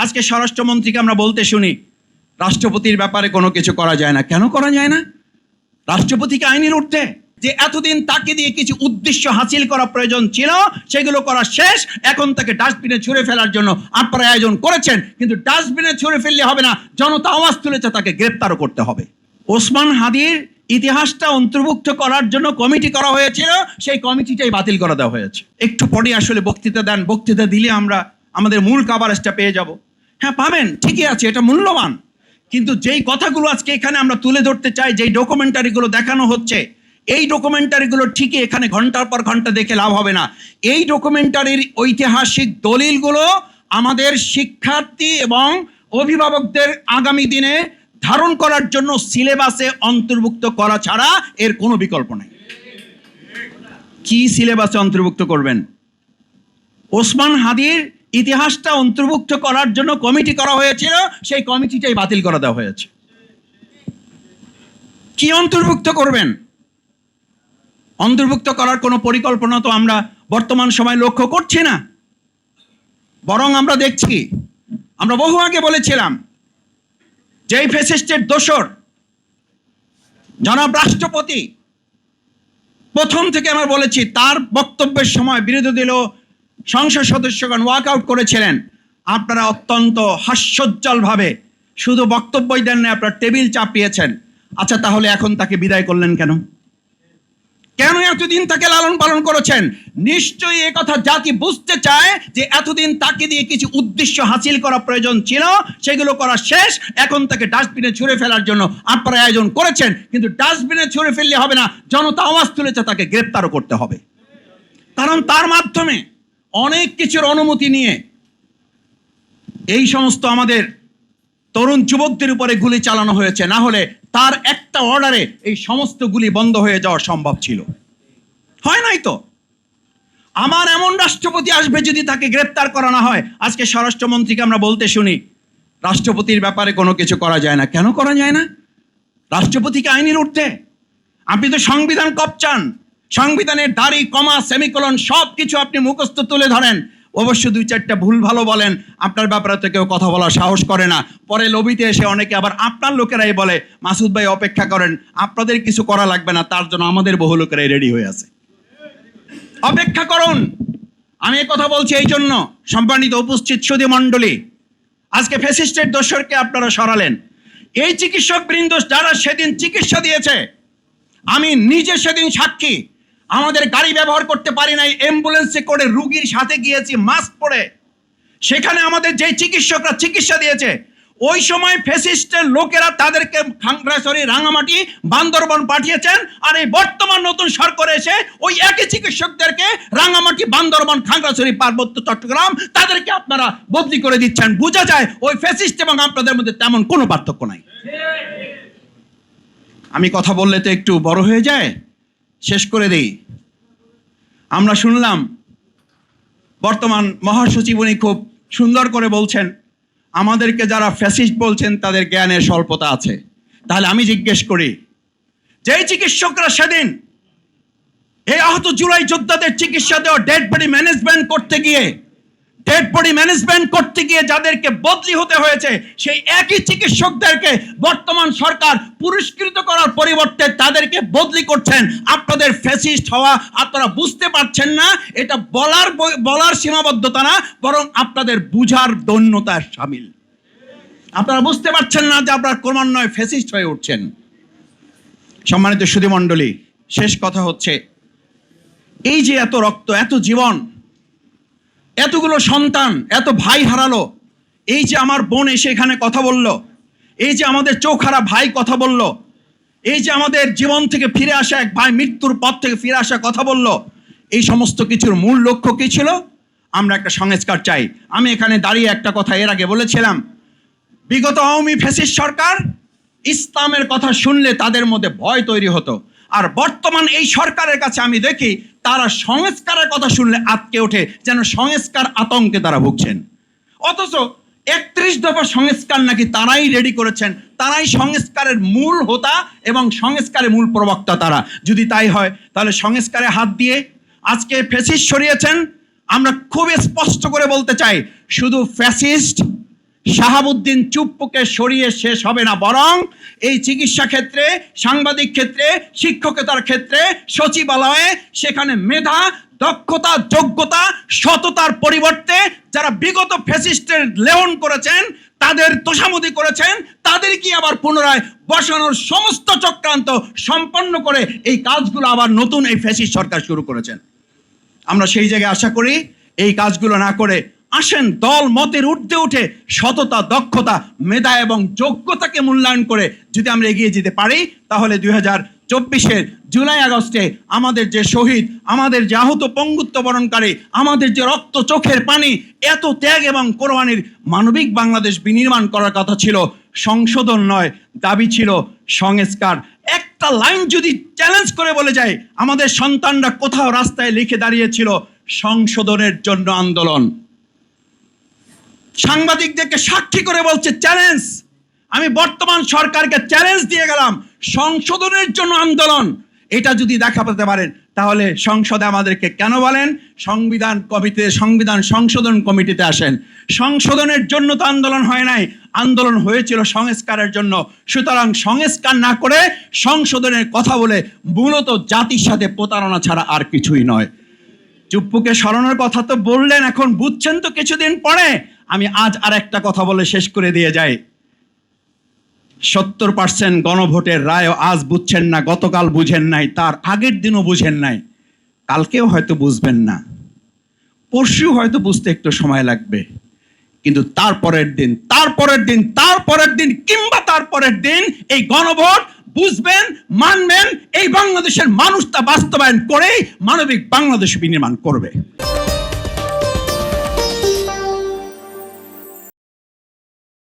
আজকে স্বরাষ্ট্রমন্ত্রীকে আমরা বলতে শুনি রাষ্ট্রপতির ব্যাপারে কোনো কিছু করা যায় না। কেন করা যায় না? রাষ্ট্রপতিকে আইনের ঊর্ধ্বে। যে এতদিন তাকে দিয়ে কিছু উদ্দেশ্য হাসিল করা প্রয়োজন ছিল, সেগুলো করা শেষ। এখন তাকে ডাস্টবিনে ছুঁড়ে ফেলার জন্য আপনারা আয়োজন করেছেন, কিন্তু ডাস্টবিনে ছুঁড়ে ফেললে হবে না, জনতা আওয়াজ তুলেছে, তাকে গ্রেপ্তারও করতে হবে। ওসমান হাদির ইতিহাসটা অন্তর্ভুক্ত করার জন্য কমিটি করা হয়েছিল, সেই কমিটিটাই বাতিল করে দেওয়া হয়েছে। একটু পরে আসলে বক্তৃতা দেন, বক্তৃতা দিলে আমরা আমাদের মূল কভারেজটা পেয়ে যাব। হ্যাঁ পাবেন, ঠিকই আছে, এটা মূল্যবান। কিন্তু যেই কথাগুলো আজকে এখানে আমরা তুলে ধরতে চাই, যেই ডকুমেন্টারিগুলো দেখানো হচ্ছে, এই ডকুমেন্টারিগুলো ঠিকই এখানে ঘন্টার পর ঘন্টা দেখে লাভ হবে না। এই ডকুমেন্টারির ঐতিহাসিক দলিলগুলো আমাদের শিক্ষার্থী এবং অভিভাবকদের আগামী দিনে ধারণ করার জন্য সিলেবাসে অন্তর্ভুক্ত করা ছাড়া এর কোনো বিকল্প নেই। কি সিলেবাসে অন্তর্ভুক্ত করবেন? ওসমান হাদির ইতিহাসটা অন্তর্ভুক্ত করার জন্য কমিটি করা হয়েছিল, সেই কমিটিটাই বাতিল করে দেওয়া হয়েছে। কি অন্তর্ভুক্ত করবেন? অন্তর্ভুক্ত করার কোনো পরিকল্পনা তো আমরা বর্তমান সময় লক্ষ্য করছি না। বরং আমরা দেখছি, আমরা বহু আগে বলেছিলাম, যেই ফ্যাসিস্টের দোসর জনাব রাষ্ট্রপতি, প্রথম থেকে আমরা বলেছি, তার বক্তব্যের সময় বিরোধী দলীয় সংসদ সদস্যগণ ওয়াক আউট করেছিলেন। আপনারা অত্যন্ত হাস্যোজ্জ্বলভাবে শুধু বক্তব্যই দেন না, আপনারা টেবিল চাপিয়েছেন। আচ্ছা, তাহলে এখন তাকে বিদায় করলেন কেন? কেন এতদিন তাকে লালন পালন করেছেন? নিশ্চয়ই এ কথা জাতি বুঝতে চায় যে এতদিন তাকে দিয়ে কিছু উদ্দেশ্য হাসিল করা প্রয়োজন ছিল, সেগুলো করা শেষ। এখন তাকে ডাস্টবিনে ছুঁড়ে ফেলার জন্য আপনারা আয়োজন করেছেন, কিন্তু ডাস্টবিনে ছুঁড়ে ফেললে হবে না, জনতা আওয়াজ তুলেছে, তাকে গ্রেপ্তারও করতে হবে। কারণ তার মাধ্যমে অনেক কিছুর অনুমতি নিয়ে এই সমস্ত আমাদের তরুণ যুবকদের উপরে গুলি চালানো হয়েছে। না হলে তার একটা অর্ডারে এই সমস্ত গুলি বন্ধ হয়ে যাওয়া সম্ভব ছিল। হয় নাই তো। আমার এমন রাষ্ট্রপতি আসবে যদি তাকে গ্রেপ্তার করা না হয়। আজকে স্বরাষ্ট্রমন্ত্রীকে আমরা বলতে শুনি রাষ্ট্রপতির ব্যাপারে কোনো কিছু করা যায় না। কেন করা যায় না? রাষ্ট্রপতিকে আইনের ঊর্ধ্বে। আপনি তো সংবিধান কপচান, সংবিধানের দাড়ি, কমা, সেমিকোলন সব কিছু আপনি মুখস্থ তুলে ধরেন। অবশ্য দুই চারটা ভুল ভালো বলেন, আপনার ব্যাপারে তো কেউ কথা বলার সাহস করে না। পরে লবিতে এসে অনেকে আবার আপনার লোকেরাই বলে, মাসুদ ভাই অপেক্ষা করেন, আপনাদের কিছু করা লাগবে না, তার জন্য আমাদের বহু লোকেরাই রেডি হয়ে আছে, অপেক্ষা করুন। আমি এই কথা বলছি এই জন্য, সম্মানিত উপস্থিত সুধী মণ্ডলী, আজকে ফ্যাসিস্টের দোসরকে আপনারা সরালেন। এই চিকিৎসক বৃন্দ যারা সেদিন চিকিৎসা দিয়েছে, আমি নিজে সেদিন সাক্ষী। আমাদের গাড়ি ব্যবহার করতে পারি নাই, অ্যাম্বুলেন্সে করে রুগীর সাথে গিয়েছি মাস্ক পরে। সেখানে আমাদের যে চিকিৎসকরা চিকিৎসা দিয়েছে, ওই সময় ফ্যাসিস্টের লোকেরা তাদেরকে খাগড়াছড়ি, রাঙামাটি, বান্দরবান পাঠিয়েছেন। আর এই বর্তমান নতুন সরকার এসে ওই একই চিকিৎসকদেরকে রাঙামাটি, বান্দরবান, খাগড়াছড়ি, পার্বত্য চট্টগ্রাম তাদেরকে আপনারা বদলি করে দিচ্ছেন। বোঝা যায় ওই ফ্যাসিস্ট এবং আপনাদের মধ্যে তেমন কোনো পার্থক্য নাই। আমি কথা বললে তো একটু বড় হয়ে যায়, শেষ করে দেই। আমরা শুনলাম বর্তমান মহাসচিব উনি খুব সুন্দর করে বলছেন, আমাদেরকে যারা ফ্যাসিস্ট বলছেন তাদের জ্ঞানের স্বল্পতা আছে। তাহলে আমি জিজ্ঞেস করি, যেই চিকিৎসকরা সেদিন এই আহত জুলাই যোদ্ধাদের চিকিৎসা দেওয়া ডেড বডি ম্যানেজমেন্ট করতে গিয়ে যাদেরকে বদলি হতে হয়েছে, সেই একই চিকিৎসকদেরকে বর্তমান সরকার পুরস্কৃত করার পরিবর্তে তাদেরকে বদলি করছেন। আপনাদের ফ্যাসিস্ট হওয়া আপনারা বুঝতে পারছেন না, এটা বলার সীমাবদ্ধতা না, বরং আপনাদের বুঝার দৈন্যতার শামিল। আপনারা বুঝতে পারছেন না যে আপনারা ক্রমান্বয়ে ফ্যাসিস্ট হয়ে উঠছেন। সম্মানিত সুধী মণ্ডলী, শেষ কথা হচ্ছে, এই যে এত রক্ত, এত জীবন, এতগুলো সন্তান, এত ভাই হারালো, এই যে আমার বোন এসে এখানে কথা বলল, এই যে আমাদের চোখহারা ভাই কথা বলল, এই যে আমাদের জীবন থেকে ফিরে আসা এক ভাই মৃত্যুর পথ থেকে ফিরে আসা কথা বলল, এই সমস্ত কিছুর মূল লক্ষ্য কি ছিল? আমরা একটা সংস্কার চাই। আমি এখানে দাঁড়িয়ে একটা কথা এর আগে বলেছিলাম, বিগত আওয়ামী ফ্যাসিস্ট সরকার ইসলামের কথা শুনলে তাদের মধ্যে ভয় তৈরি হতো। আর বর্তমান এই সরকারের কাছে আমি দেখি তারা সংস্কারের কথা শুনলে আটকে ওঠে, যেন সংস্কার আতঙ্কে তারা ভুগছেন। অথচ 31 দফা সংস্কার নাকি তারাই রেডি করেছেন, তারাই সংস্কারের মূল হোতা এবং সংস্কারের মূল প্রবক্তা তারা। যদি তাই হয় তাহলে সংস্কারে হাত দিয়ে আজকে ফ্যাসিস্ট সরিয়েছেন। আমরা খুব স্পষ্ট করে বলতে চাই, শুধু ফ্যাসিস্ট শাহাবুদ্দিন চুপ্পুকে সরিয়ে শেষ হবে না, বরং এই চিকিৎসা ক্ষেত্রে, সাংবাদিক ক্ষেত্রে, শিক্ষকতার ক্ষেত্রে, সচিবালয়ে সেখানে মেধা, দক্ষতা, যোগ্যতা, সততার পরিবর্তে যারা বিগত ফ্যাসিস্টের লেহন করেছেন, তাদের তোষামোদি করেছেন, তাদেরকে আবার পুনরায় বসানোর সমস্ত চক্রান্ত সম্পন্ন করে এই কাজগুলো আবার নতুন এই ফ্যাসিস্ট সরকার শুরু করেছেন। আমরা সেই জায়গায় আশা করি এই কাজগুলো না করে আসেন দল মতের ঊর্ধ্বে উঠে সততা, দক্ষতা, মেধা এবং যোগ্যতাকে মূল্যায়ন করে যদি আমরা এগিয়ে যেতে পারি, তাহলে 2024-এর জুলাই আগস্টে আমাদের যে শহীদ, আমাদের যে আহত পঙ্গুত্ব বরণকারী, আমাদের যে রক্ত চোখের পানি, এত ত্যাগ এবং কোরবানির মানবিক বাংলাদেশ বিনির্মাণ করার কথা ছিল, সংশোধন নয়, দাবি ছিল সংস্কার। একটা লাইন যদি চ্যালেঞ্জ করে বলে যায়, আমাদের সন্তানরা কোথাও রাস্তায় লিখে দাঁড়িয়েছিল সংশোধনের জন্য আন্দোলন। সাংবাদিকদেরকে সাক্ষী করে বলছে চ্যালেঞ্জ, আমি বর্তমান সরকারকে চ্যালেঞ্জ দিয়ে গেলাম, সংশোধনের জন্য আন্দোলন। এটা যদি দেখাতে পারেন তাহলে সংসদে আমাদেরকে কেন বলেন সংবিধান কমিটিতে, সংবিধান সংশোধন কমিটিতে আসেন। সংশোধনের জন্য তো আন্দোলন হয় নাই, আন্দোলন হয়েছিল সংস্কারের জন্য। সুতরাং সংস্কার না করে সংশোধনের কথা বলে মূলত জাতির সাথে প্রতারণা ছাড়া আর কিছুই নয়। চুপ্পুকে সরানোর কথা তো বললেন, এখন বুঝছেন তো কিছুদিন পরে। আমি আজ আর একটা কথা বলে শেষ করে দিয়ে যাই। 70% গণভোটের রায় আজ বুঝছেন না, গতকাল বুঝেন নাই, তার আগের দিনও বুঝেন নাই, কালকেও হয়তো বুঝবেন না, পরশু হয়তো বুঝতে একটু সময় লাগবে, কিন্তু তারপরের দিন, তারপরের দিন, তারপরের দিন কিংবা তারপরের দিন এই গণভোট বুঝবেন, মানবেন। এই বাংলাদেশের মানুষ তা বাস্তবায়ন করেই মানবিক বাংলাদেশ বিনির্মাণ করবে।